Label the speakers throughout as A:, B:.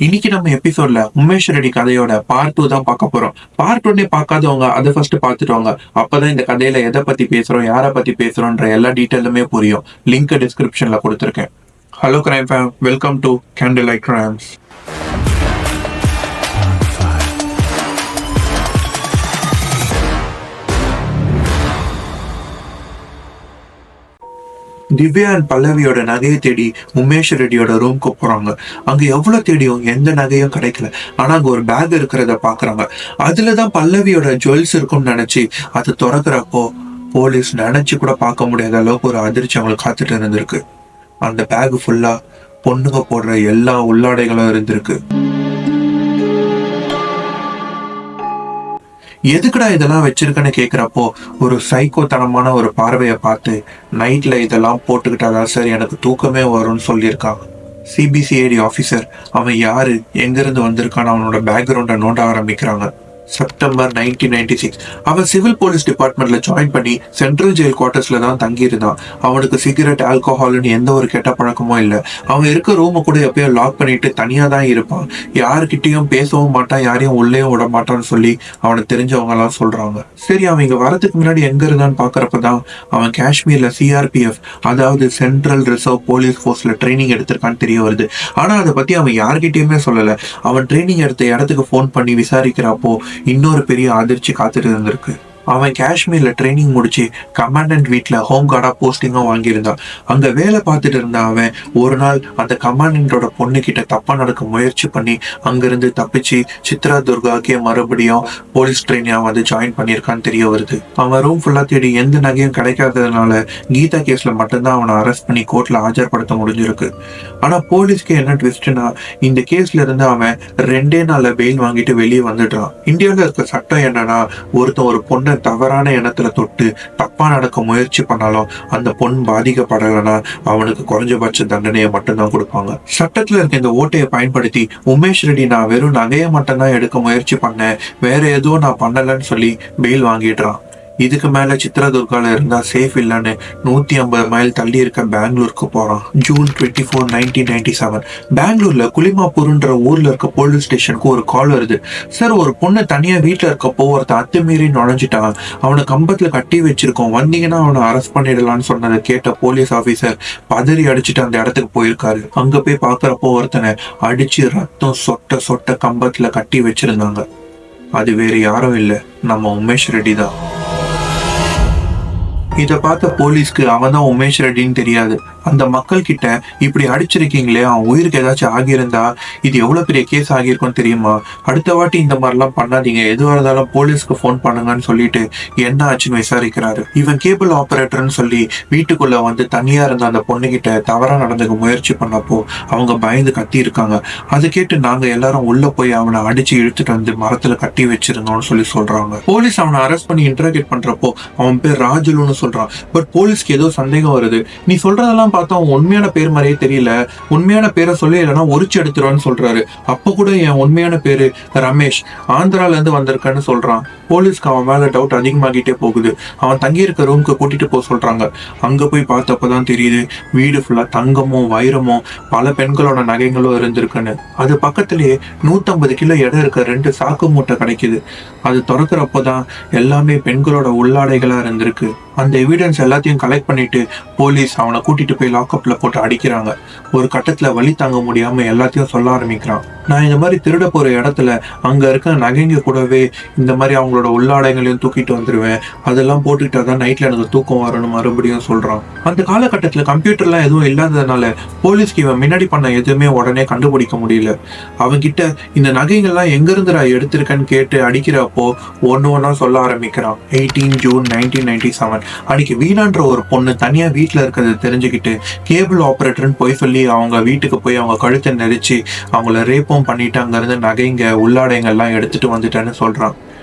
A: இன்னைக்கு நம்ம எபிசோட்ல உமேஷ் ரெட்டி கதையோட பார்ட் 2 தான் பார்க்க போறோம். பார்ட் 1 பார்க்காதவங்க அதை ஃபர்ஸ்ட் பார்த்துட்டு அப்பதான் இந்த கதையில எதை பத்தி பேசுறோம், யாரை பத்தி பேசுறோம்ன்ற எல்லா டீட்டெயிலுமே புரியும். லிங்க் டிஸ்கிரிப்ஷன்ல கொடுத்துருக்கேன். Hello crime fam, welcome to candle light crimes. Divya and பல்லவியோட நகையை தேடி உமேஷ் ரெட்டியோட ரூம்க்கு போறாங்க. அங்க எவ்வளவு தேடியும் எந்த நகையும் கிடைக்கல. ஆனா அங்க ஒரு பேக் இருக்கிறத பாக்குறாங்க. அதுலதான் பல்லவியோட ஜுவல்ஸ் இருக்கும்னு நினைச்சு அதை திறக்கிறப்போ போலீஸ் நினைச்சு கூட பார்க்க முடியாத அளவுக்கு ஒரு அதிர்ச்சி அவங்களுக்கு காத்துட்டு இருந்திருக்கு. அந்த பேக் ஃபுல்லா பொண்ணுங்க போடுற எல்லா உள்ளாடைகளும் இருந்திருக்கு. எதுக்குடா இதெல்லாம் வச்சிருக்கன்னு கேக்குறப்போ ஒரு சைக்கோத்தனமான ஒரு பார்வையை பார்த்து நைட்ல இதெல்லாம் போட்டுக்கிட்டாதான் சார் எனக்கு தூக்கமே வரும்னு சொல்லியிருக்காங்க. சிபிசிஐடி ஆபீசர் அவன் யாரு, எங்கிருந்து வந்திருக்கான்னு அவனோட பேக்ரவுண்டை நோண்ட ஆரம்பிக்கிறாங்க. செப்டம்பர் 1996 அவன் சிவில் போலீஸ் டிபார்ட்மெண்ட்ல ஜாயின் பண்ணி சென்ட்ரல் ஜெயில் குவார்டர்ஸ்ல தான் தங்கி இருந்தான். அவனுக்கு சிகரெட், ஆல்கோஹால்னு எந்த ஒரு கெட்ட பழக்கமும் இல்லை. அவன் இருக்க ரூமை கூட எப்பயும் லாக் பண்ணிட்டு தனியா தான் இருப்பான். யாருக்கிட்டையும் பேசவும் மாட்டான், யாரையும் உள்ளேயும் விட மாட்டான்னு சொல்லி அவனுக்கு தெரிஞ்சவங்க எல்லாம் சொல்றாங்க. சரி, அவன் இங்க வரதுக்கு முன்னாடி எங்க இருந்தான்னு பாக்குறப்பதான் அவன் காஷ்மீர்ல சிஆர்பிஎஃப், அதாவது சென்ட்ரல் ரிசர்வ் போலீஸ் போர்ஸ்ல ட்ரைனிங் எடுத்திருக்கான்னு தெரிய வருது. ஆனா அதை பத்தி அவன் யார்கிட்டயுமே சொல்லல. அவன் ட்ரைனிங் எடுத்த இடத்துக்கு போன் பண்ணி விசாரிக்கிறப்போ இன்னொரு பெரிய அதிர்ச்சி காத்துட்டு இருந்திருக்கு. அவன் காஷ்மீர்ல ட்ரைனிங் முடிச்சு கமாண்டன்ட் வீட்டுல ஹோம் கார்டா போஸ்டிங்கும் வாங்கியிருந்தான். அங்க வேலை பார்த்துட்டு இருந்த அவன் ஒரு நாள் அந்த கமாண்டன்டோட பொண்ணு கிட்ட தப்பா நடக்க முயற்சி பண்ணி அங்கிருந்து தப்பிச்சு சித்ரா துர்காக்கே மறுபடியும் போலீஸ் ட்ரைனியா வந்து ஜாயின் பண்ணியிருக்கான்னு தெரிய வருது. அவன் ரூம் ஃபுல்லா தேடி எந்த நகையும் கிடைக்காததுனால கீதா கேஸ்ல மட்டும்தான் அவனை அரெஸ்ட் பண்ணி கோர்ட்ல ஆஜர்படுத்த முடிஞ்சிருக்கு. ஆனா போலீஸ்க்கு என்ன ட்விஸ்ட்னா, இந்த கேஸ்ல இருந்து அவன் 2 நாள்ல பெயில் வாங்கிட்டு வெளியே வந்துடுறான். இந்தியாவில இருக்க சட்டம் என்னன்னா, ஒருத்தன் ஒரு பொண்ணை தவறான எண்ணத்துல தொட்டு தப்பா நடக்க முயற்சி பண்ணாலும் அந்த பொண் பாதிக்கப்படலைன்னா அவனுக்கு குறைஞ்சபட்ச தண்டனையை மட்டும்தான் கொடுப்பாங்க. சட்டத்துல இருக்க இந்த ஓட்டையை பயன்படுத்தி உமேஷ் ரெட்டி நான் வெறும் நகையை மட்டும்தான் எடுக்க முயற்சி பண்ணேன், வேற எதுவும் நான் பண்ணலன்னு சொல்லி பெயில் வாங்கிடுறான். இதுக்கு மேல சித்ரதுர்கால இருந்தா சேஃப் இல்லைன்னு 150 மைல் தள்ளி இருக்க பெங்களூருக்கு போறான். ஜூன் 24, 1997 பெங்களூர்ல குலிமாப்பூர்ன்ற ஊர்ல இருக்க போலீஸ் ஸ்டேஷனுக்கு ஒரு கால் வருது. சார், ஒரு பொண்ணு தனியா வீட்டுல இருக்கப்போ ஒருத்த அத்துமீறி நுழைஞ்சிட்டான், அவனை கம்பத்துல கட்டி வச்சிருக்கோம், வந்தீங்கன்னா அவனை அரெஸ்ட் பண்ணிடலான்னு சொன்னதை கேட்ட போலீஸ் ஆபீசர் பதறி அடிச்சுட்டு அந்த இடத்துக்கு போயிருக்காரு. அங்க போய் பாக்குறப்போ ஒருத்தனை அடிச்சு ரத்தம் சொட்ட சொட்ட கம்பத்துல கட்டி வச்சிருந்தாங்க. அது வேற யாரும் இல்ல, நம்ம உமேஷ் ரெட்டி தான். இதை பார்த்த போலீஸ்க்கு அவன் தான் உமேஷ் ரெட்டின்னு தெரியாது. அந்த மக்கள் கிட்ட இப்படி அடிச்சிருக்கீங்களே, அவன் உயிருக்கு ஏதாச்சும் ஆகியிருந்தா இது எவ்வளவு பெரிய கேஸ் ஆகியிருக்கும்னு தெரியுமா, அடுத்த வாட்டி இந்த மாதிரிலாம் பண்ணாதீங்க, எதுவாக இருந்தாலும் போலீஸ்க்கு ஃபோன் பண்ணுங்கன்னு சொல்லிட்டு என்ன ஆச்சுன்னு விசாரிக்கிறாரு. இவன் கேபிள் ஆபரேட்டர்னு சொல்லி வீட்டுக்குள்ள வந்து தனியா இருந்த அந்த பொண்ணு கிட்ட தவறா நடந்துக்க முயற்சி பண்ணப்போ அவங்க பயந்து கத்தி இருக்காங்க. அதை கேட்டு நாங்க எல்லாரும் உள்ள போய் அவனை அடிச்சு இழுத்துட்டு வந்து மரத்துல கட்டி வச்சிருந்தோம்னு சொல்லி சொல்றாங்க. போலீஸ் அவனை அரெஸ்ட் பண்ணி இன்டராகேட் பண்றப்போ அவன் பேர் ராஜுலுன்னு சொல்றான். பட் போலீஸ்க்கு ஏதோ சந்தேகம் வருது. நீ சொல்றதெல்லாம் பார்த்தா உண்மையான பேர் மாதிரியே தெரியல, உண்மையான பேரை சொல்லி இல்லைன்னா உரிச்சு எடுத்துருவான்னு சொல்றாரு. அப்ப கூட என் உண்மையான பேரு ரமேஷ், ஆந்திரால இருந்து வந்திருக்கேன்னு சொல்றான். போலீஸ்க்கு அவன் மேல டவுட் அதிகமாகிட்டே போகுது. அவன் தங்கி இருக்க ரூமுக்கு கூட்டிட்டு போக சொல்றாங்க. அங்க போய் பார்த்தப்பதான் தெரியுது வீடு ஃபுல்லா தங்கமும் வைரமும் பல பெண்களோட நகைகளும் இருந்திருக்குன்னு. அது பக்கத்திலேயே 150 கிலோ எடை இருக்க 2 சாக்கு மூட்டை கிடைக்குது. அது திறக்கிறப்பதான் எல்லாமே பெண்களோட உள்ளாடைகளா இருந்திருக்கு. அந்த எவிடன்ஸ் எல்லாத்தையும் கலெக்ட் பண்ணிட்டு போலீஸ் அவனை கூட்டிட்டு போய் லாக்அப்ல போட்டு அடிக்கிறாங்க. ஒரு கட்டத்துல வலி தாங்க முடியாம எல்லாத்தையும் சொல்ல ஆரம்பிக்கிறான். நான் இந்த மாதிரி திருட போற இடத்துல அங்க இருக்க நகைங்க கூடவே இந்த மாதிரி அவங்களோட உள்ளாடைகளையும் தூக்கிட்டு வந்துருவேன், அதெல்லாம் போட்டுக்கிட்டாதான் நைட்ல எனக்கு தூக்கம் வரும்னு மறுபடியும் சொல்றான். அந்த காலகட்டத்துல கம்ப்யூட்டர்லாம் எதுவும் இல்லாததுனால போலீஸ்க்கு இவன் முன்னாடி பண்ண எதுவுமே உடனே கண்டுபிடிக்க முடியல. அவன்கிட்ட இந்த நகைகள்லாம் எங்க இருந்து நான் எடுத்திருக்கேன்னு கேட்டு அடிக்கிறப்போ ஒன்னா சொல்ல ஆரம்பிக்கிறான். 18 ஜூன் 1997 அன்னைக்கு வீணான்ற ஒரு பொண்ணு தனியா வீட்டுல இருக்கிறத தெரிஞ்சுக்கிட்டு கேபிள் ஆபரேட்டர்னு போய் சொல்லி அவங்க வீட்டுக்கு போய் அவங்க கழுத்தை நெரிச்சு அவங்கள ரேப்பும் பண்ணிட்டு அங்க இருந்து நகைங்க உள்ளாடைங்க எல்லாம் எடுத்துட்டு வந்துட்டேன்னு சொல்றான்.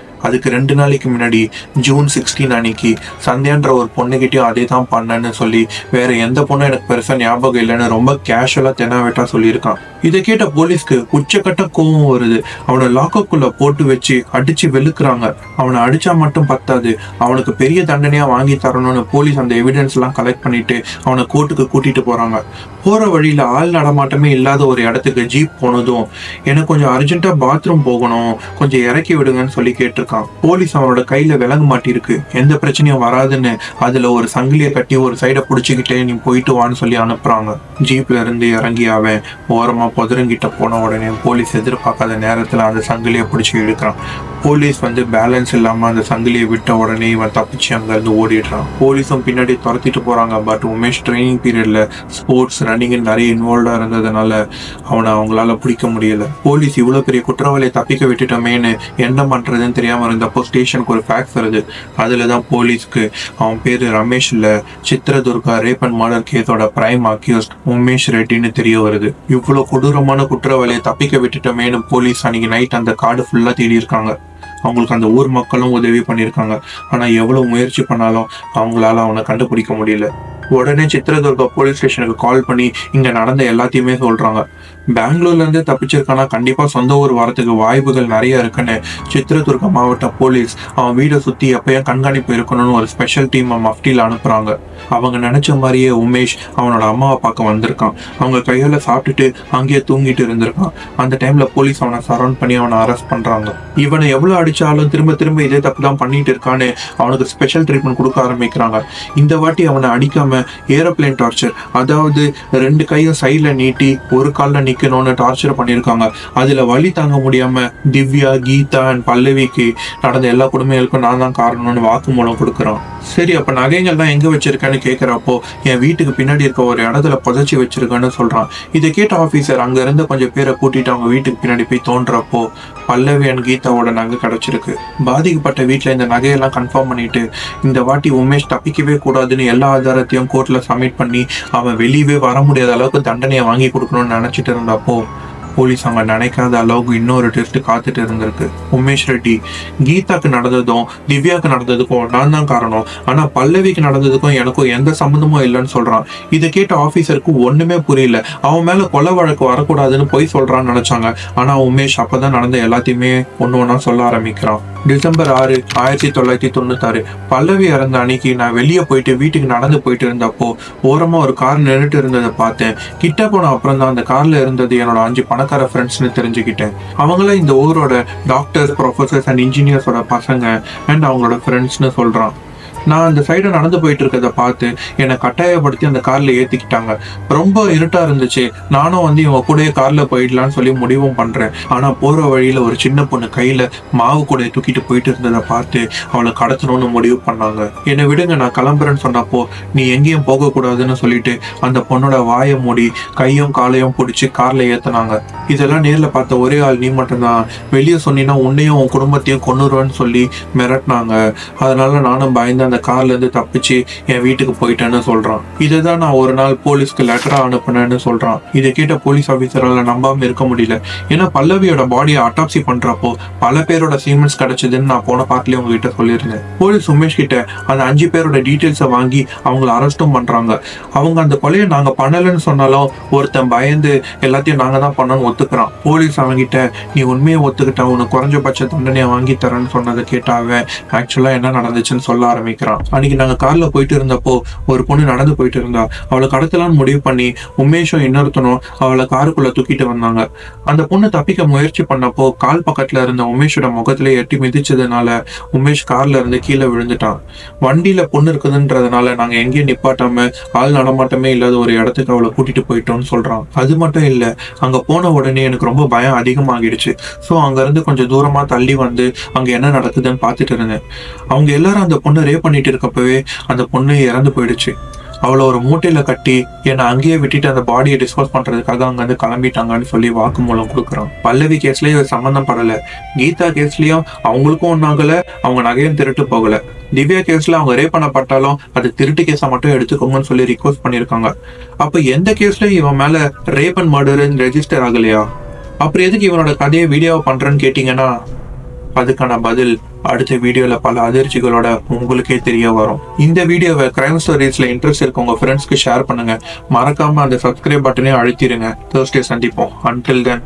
A: அதுக்கு 2 நாளைக்கு முன்னாடி ஜூன் 16 அன்னைக்கு சந்தியான்ற ஒரு பொண்ணுகிட்டயும் அதே தான் பண்ணேன்னு சொல்லி வேற எந்த பொண்ணும் எனக்கு பெருசா ஞாபகம் இல்லைன்னு ரொம்ப கேஷுவலா தெனாவெட்டா சொல்லியிருக்கான். இதை கேட்ட போலீஸ்க்கு உச்சக்கட்ட கோவம் வருது. அவனை லாக்கப்புக்குள்ள போட்டு வச்சு அடிச்சு வெளுக்குறாங்க. அவனை அடிச்சா மட்டும் பத்தாது, அவனுக்கு பெரிய தண்டனையா வாங்கி தரணும்னு போலீஸ் அந்த எவிடன்ஸ் எல்லாம் கலெக்ட் பண்ணிட்டு அவனை கோர்ட்டுக்கு கூட்டிட்டு போறாங்க. போற வழியில ஆள் நடமாட்டமே இல்லாத ஒரு இடத்துக்கு ஜீப் போனதும் எனக்கு கொஞ்சம் அர்ஜென்ட்டா பாத்ரூம் போகணும், கொஞ்சம் இறக்கி விடுங்கன்னு சொல்லி கேட்டிருக்கான். போலீஸ் அவனோட கையில விலங்கு மாட்டிருக்கு, எந்த பிரச்சனையும் வராதுன்னு அதுல ஒரு சங்கிலியை கட்டி ஒரு சைடை புடிச்சுக்கிட்டே நீ போயிட்டு வான்னு சொல்லி அனுப்புறாங்க. ஜீப்ல இருந்து இறங்கி அவன் ஓரமா புதருங்கிட்ட போன உடனே போலீஸ் எதிர்பார்க்காத நேரத்துல அந்த சங்கிலியை பிடிச்சி இழுக்கிறான். போலீஸ் பேலன்ஸ் இல்லாம அந்த சங்கிலியை விட்ட உடனே இவன் தப்பிச்சு அங்க இருந்து ஓடிடுறான். போலீஸும் பின்னாடி துரத்திட்டு போறாங்க. பட் உமேஷ் ட்ரைனிங் பீரியட்ல ஸ்போர்ட்ஸ் ரன்னிங் நிறைய இன்வால்வ்டா இருந்ததுனால அவங்களால பிடிக்க முடியல. போலீஸ் இவ்வளவு பெரிய குற்றவாளியை தப்பிக்க விட்டுட்டோமேன்னு என்ன பண்றதுன்னு தெரியாம இருந்தப்போ ஸ்டேஷனுக்கு ஒரு ஃபேக்ஸ் வருது. அதுலதான் போலீஸ்க்கு அவன் பேரு ரமேஷ் இல்ல, சித்ரதுர்கா ரேப் அண்ட் மர்டர் கேஸோட பிரைம் அக்யூஸ்ட் உமேஷ் ரெட்டின்னு தெரிய வருது. இவ்வளவு கொடூரமான குற்றவாளியை தப்பிக்க விட்டுட்டோமேன்னு போலீஸ் அன்னைக்கு நைட் அந்த காடு ஃபுல்லா தேடி இருக்காங்க. அவங்களுக்கு அந்த ஊர் மக்களும் உதவி பண்ணியிருக்காங்க. ஆனா எவ்வளவு முயற்சி பண்ணாலும் அவங்களால அவனை கண்டுபிடிக்க முடியல. உடனே சித்ரதுர்கா போலீஸ் ஸ்டேஷனுக்கு கால் பண்ணி இங்க நடந்த எல்லாத்தையுமே சொல்றாங்க. பெங்களூர்ல இருந்து தப்பிச்சிருக்கானா கண்டிப்பா சொந்த ஊர் வரத்துக்கு வாய்ப்புகள் நிறைய இருக்குன்னு சித்ரதுர்கா மாவட்ட போலீஸ் அவன் வீடை சுத்தி எப்பயும் கண்காணிப்பு இருக்கணும்னு ஒரு ஸ்பெஷல் டீம் மஃப்டில அனுப்புறாங்க. அவங்க நினைச்ச மாதிரியே உமேஷ் அவனோட அம்மாவை பார்க்க வந்திருக்கான். அவங்க கையில சாப்பிட்டுட்டு அங்கேயே தூங்கிட்டு இருந்திருக்கான். அந்த டைம்ல போலீஸ் அவனை சரௌண்ட் பண்ணி அவனை அரெஸ்ட் பண்றாங்க. இவனை எவ்வளவு அடிச்சாலும் திரும்ப திரும்ப இதே தப்பு தான் பண்ணிட்டு இருக்கான்னு அவனுக்கு ஸ்பெஷல் ட்ரீட்மெண்ட் கொடுக்க ஆரம்பிக்கிறாங்க. இந்த வாட்டி அவனை அடிக்காம ஏரோப்ளேன் டார்ச்சர், அதாவது 2 கையும் சைட்ல நீட்டி ஒரு கால்ல நிக்கணும்னு டார்ச்சர் பண்ணியிருக்காங்க. அதுல வலி தாங்க முடியாம திவ்யா, கீதா அண்ட் பல்லவிக்கு நடந்த எல்லா கொடுமைகளுக்கும் நான் தான் காரணம்னு வாக்குமூலம் கொடுக்குறான். சரி, அப்ப நகைகள்லாம் எங்க வச்சிருக்கேன்னு கேட்கிறப்போ என் வீட்டுக்கு பின்னாடி இருக்க ஒரு இடத்துல புதைச்சி வச்சிருக்கேன்னு சொல்றான். இதை கேட்ட ஆபீசர் அங்க இருந்து கொஞ்சம் பேரை கூட்டிட்டு அவங்க வீட்டுக்கு பின்னாடி போய் தோன்றப்போ பல்லவி அண்ட் கீதாவோட நகை கிடைச்சிருக்கு. பாதிக்கப்பட்ட வீட்டுல இந்த நகையெல்லாம் கன்ஃபார்ம் பண்ணிட்டு இந்த வாட்டி உமேஷ் தப்பிக்கவே கூடாதுன்னு எல்லா ஆதாரத்தையும் கோர்ட்ல சப்மிட் பண்ணி அவன் வெளியவே வர முடியாத அளவுக்கு தண்டனையை வாங்கி கொடுக்கணும்னு நினைச்சிட்டு இருந்தப்போ போலீஸ் அவங்க நினைக்காத அளவுக்கு இன்னொரு டெஸ்ட் காத்துட்டு இருந்திருக்கு. உமேஷ் ரெட்டி கீதாக்கு நடந்ததும் திவ்யாவுக்கு நடந்ததுக்கும் நான் தான் காரணம், ஆனா பல்லவிக்கு நடந்ததுக்கும் எனக்கும் எந்த சம்மந்தமும் இல்லைன்னு சொல்றான். இதை கேட்ட ஆபீசருக்கு ஒண்ணுமே புரியல. அவன் மேல கொலை வழக்கு வரக்கூடாதுன்னு போய் சொல்றான்னு நினைச்சாங்க. ஆனா உமேஷ் அப்பதான் நடந்த எல்லாத்தையுமே ஒண்ணு சொல்ல ஆரம்பிக்கிறான். டிசம்பர் 6, 1996 பல்லவி இறந்த அன்னைக்கு நான் வெளியே போயிட்டு வீட்டுக்கு நடந்து போயிட்டு இருந்தப்போ ஓரமா ஒரு கார் நின்றுட்டு இருந்ததை பார்த்தேன். கிட்ட போன அப்புறம் தான் அந்த கார்ல இருந்தது என்னோட 5 பணக்கார ஃப்ரெண்ட்ஸ்னு தெரிஞ்சுக்கிட்டேன். அவங்களாம் இந்த ஊரோட டாக்டர்ஸ், ப்ரொஃபசர்ஸ் அண்ட் இன்ஜினியர்ஸோட பசங்க அண்ட் அவங்களோட ஃப்ரெண்ட்ஸ்னு சொல்றான். நான் அந்த சைடு நடந்து போயிட்டு இருக்கிறத பார்த்து என்னை கட்டாயப்படுத்தி அந்த கார்ல ஏத்திக்கிட்டாங்க. ரொம்ப இருட்டா இருந்துச்சு. நானும் இவங்க கூட கார்ல போயிடலான்னு சொல்லி முடிவும் பண்றேன். ஆனா போற வழியில ஒரு சின்ன பொண்ணு கையில மாவு கூட தூக்கிட்டு போயிட்டு இருந்ததை பார்த்து அவளை கடத்தணும்னு முடிவு பண்ணாங்க. என்னை விடுங்க, நான் கிளம்புறேன்னு சொன்னப்போ நீ எங்கேயும் போக கூடாதுன்னு சொல்லிட்டு அந்த பொண்ணோட வாயை மூடி கையும் காலையும் பிடிச்சி கார்ல ஏத்தினாங்க. இதெல்லாம் நேர்ல பார்த்த ஒரே ஆள் நீ மட்டும்தான். வெளியே சொன்னீங்கன்னா உன்னையும் உன் குடும்பத்தையும் கொன்னுருவேன்னு சொல்லி மிரட்டினாங்க. அதனால நானும் பயந்து அந்த கார்ல இருந்து தப்பிச்சு என் வீட்டுக்கு போயிட்டேன்னு சொல்றான். இதுதான் நான் ஒரு நாள் போலீஸ்க்கு லெட்டரா அனுப்புனேன்னு சொல்றான். இதை கேட்ட போலீஸ் ஆபீசரால நம்பாம இருக்க முடியல. ஏன்னா பல்லவியோட பாடியை அட்டாப்சி பண்றப்போ பல பேரோட சீமெண்ட்ஸ் கிடைச்சதுன்னு நான் போன பார்ட்லயே உங்ககிட்ட சொல்லியிருந்தேன். போலீஸ் உமேஷ் கிட்ட அந்த 5 பேரோட டீட்டெயில்ஸை வாங்கி அவங்கள அரெஸ்டும் பண்றாங்க. அவங்க அந்த கொலையை நாங்க பண்ணலன்னு சொன்னாலும் ஒருத்தன் பயந்து எல்லாத்தையும் நாங்க தான் பண்ணணும்னு ஒத்துக்கிறான். போலீஸ் அவங்கிட்ட நீ உண்மையை ஒத்துக்கிட்ட, உனக்கு குறைஞ்சபட்ச தண்டனையை வாங்கி தரேன்னு சொன்னதை கேட்டாவ ஆக்சுவலா என்ன நடந்துச்சுன்னு சொல்ல ஆரம்பிக்கிறான். அன்னைக்கு நாங்க கார்ல போயிட்டு இருந்தப்போ ஒரு பொண்ணு நடந்து போயிட்டு இருந்தா. அவளை கடத்தலான்னு முடிவு பண்ணி உமேஷும் இன்னொருத்தனும் அவளை காருக்குள்ள தூக்கிட்டு வந்தாங்க. அந்த பொண்ணு தப்பிக்க முயற்சி பண்ணப்போ கால் பக்கத்துல இருந்த உமேஷோட முகத்துல எட்டி மிதிச்சதுனால உமேஷ் கார்ல இருந்து கீழே விழுந்துட்டான். வண்டியில பொண்ணு இருக்குதுன்றதுனால நாங்க எங்கேயும் நிப்பாட்டாம ஆள் நடமாட்டமே இல்லாத ஒரு இடத்துக்கு அவளை கூட்டிட்டு போயிட்டோம்னு சொல்றான். அது மட்டும் இல்ல, அங்க போன உடனே எனக்கு ரொம்ப பயம் அதிகமாகிடுச்சு. ஸோ அங்க இருந்து கொஞ்சம் தூரமா தள்ளி வந்து அங்க என்ன நடக்குதுன்னு பார்த்துட்டு இருந்தேன். அவங்க எல்லாரும் அந்த பொண்ணு ரேப் பண்ணிட்டு இருக்கப்பவே அந்த பொண்ணு இறந்து போயிடுச்சு. அவளை ஒரு மூட்டையில கட்டி என்னை அங்கேயே விட்டுட்டு அந்த பாடியை டிஸ்போஸ் பண்றதுக்காக அங்க இருந்து கிளம்பிட்டாங்கன்னு சொல்லி வாக்குமூலம் கொடுக்குறான். பல்லவி கேஸ்லயும் இவர் சம்மந்தம் படல. கீதா கேஸ்லயும் அவங்களுக்கும் ஒன்னாகல, அவங்க நகையும் திருட்டு போகல. திவ்யா கேஸ்ல அவங்க ரேப் பண்ணப்பட்டாலும் அது திருட்டு கேஸை மட்டும் எடுத்துக்கோங்கன்னு சொல்லி ரிக்வஸ்ட் பண்ணிருக்காங்க. அப்ப எந்த கேஸ்லயும் இவன் மேல ரேப் அண்ட் மர்டர் ரெஜிஸ்டர் ஆகலையா? அப்புறம் எதுக்கு இவனோட கதையை வீடியோவை பண்றேன்னு கேட்டீங்கன்னா அதுக்கான பதில் அடுத்த வீடியோல பல அதிர்ச்சிகளோட உங்களுக்கே தெரிய வரும். இந்த வீடியோவை கிரைம் ஸ்டோரிஸ்ல இன்ட்ரெஸ்ட் இருக்க உங்க ஃப்ரெண்ட்ஸ்க்கு ஷேர் பண்ணுங்க. மறக்காம அந்த சப்ஸ்கிரைப் பட்டனையும் அழுத்திடுங்க. Thursday சந்திப்போம். Until then.